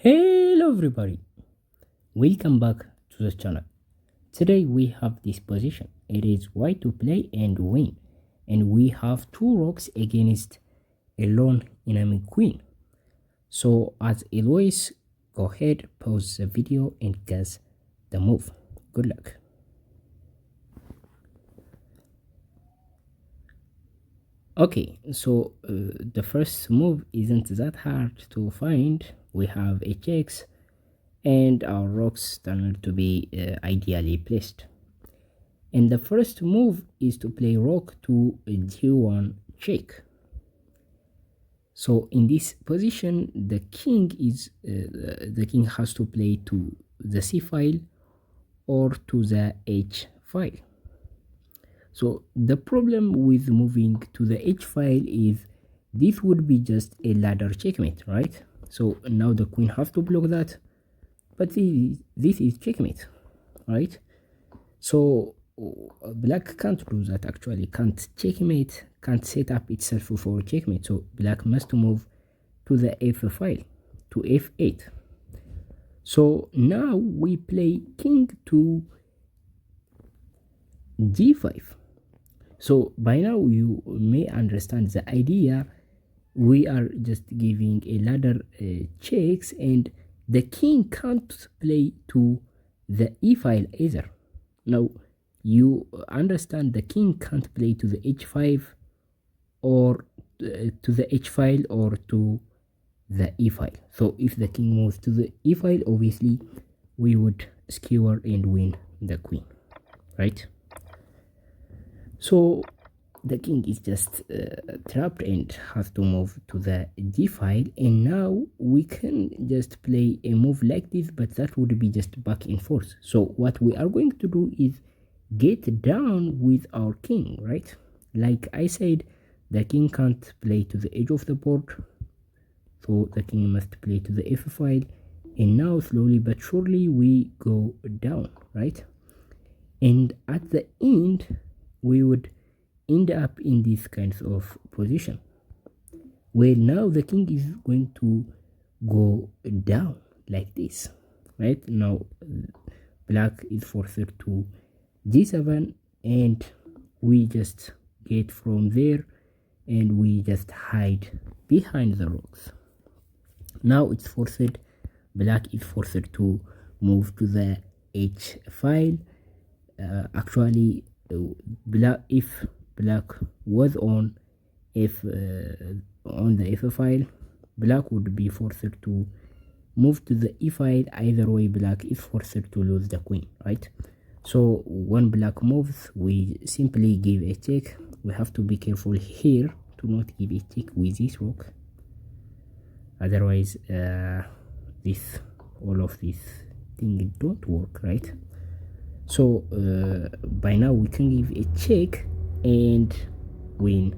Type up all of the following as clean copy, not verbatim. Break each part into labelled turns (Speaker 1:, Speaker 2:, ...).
Speaker 1: Hello everybody, welcome back to the channel. Today we have this position. It is white to play and win, and we have two rocks against a lone enemy queen. So as always, go ahead, pause the video and guess the move. Good luck. Okay, so the first move isn't that hard to find. We have a checks and our rocks turn out to be ideally placed. And the first move is to play rock to d1 check. So in this position, the king has to play to the c file or to the h file. So the problem with moving to the h file is this would be just a ladder checkmate, right? So now the queen has to block that, but this is checkmate, right? So black can't do that, actually can't checkmate, can't set up itself for checkmate. So black must move to the f file, to f8. So now we play king to g5. So by now you may understand the idea. We are just giving a ladder checks, and the king can't play to the e file either. Now you understand the king can't play to the h5 or to the h file or to the e file. So if the king moves to the e file, obviously we would skewer and win the queen, right? So the king is just trapped and has to move to the d file, and now we can just play a move like this, but that would be just back and forth. So what we are going to do is get down with our king, right? Like I said, the king can't play to the edge of the board, so the king must play to the f file, and now slowly but surely we go down, right? And at the end we would end up in this kind of position where now the king is going to go down like this, right? Now black is forced to g7, and we just get from there and we just hide behind the rocks. Now it's forced, black is forced to move to the h file. Actually if black was on the f file, black would be forced to move to the e file. Either way, black is forced to lose the queen, right? So when black moves, we simply give a check. We have to be careful here to not give a check with this rook, otherwise all of this thing don't work, right? So by now we can give a check and win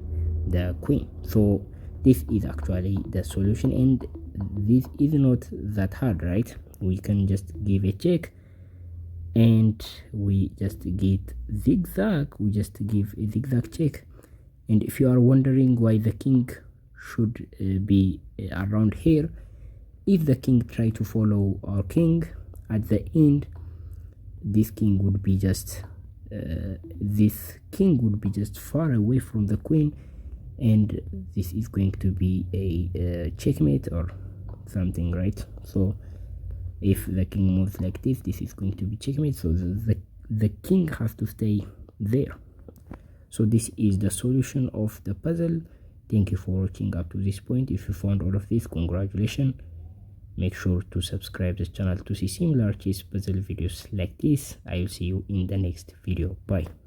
Speaker 1: the queen. So this is actually the solution, and this is not that hard, right? We can just give a check and we just get zigzag. We just give a zigzag check. And if you are wondering why the king should be around here, if the king try to follow our king at the end, this king would be just far away from the queen, and this is going to be a checkmate or something, right? So if the king moves like this, this is going to be checkmate. So the king has to stay there. So this is the solution of the puzzle. Thank you for watching up to this point. If you found all of this, congratulations. Make sure to subscribe this channel to see similar chess puzzle videos like this. I will see you in the next video. Bye.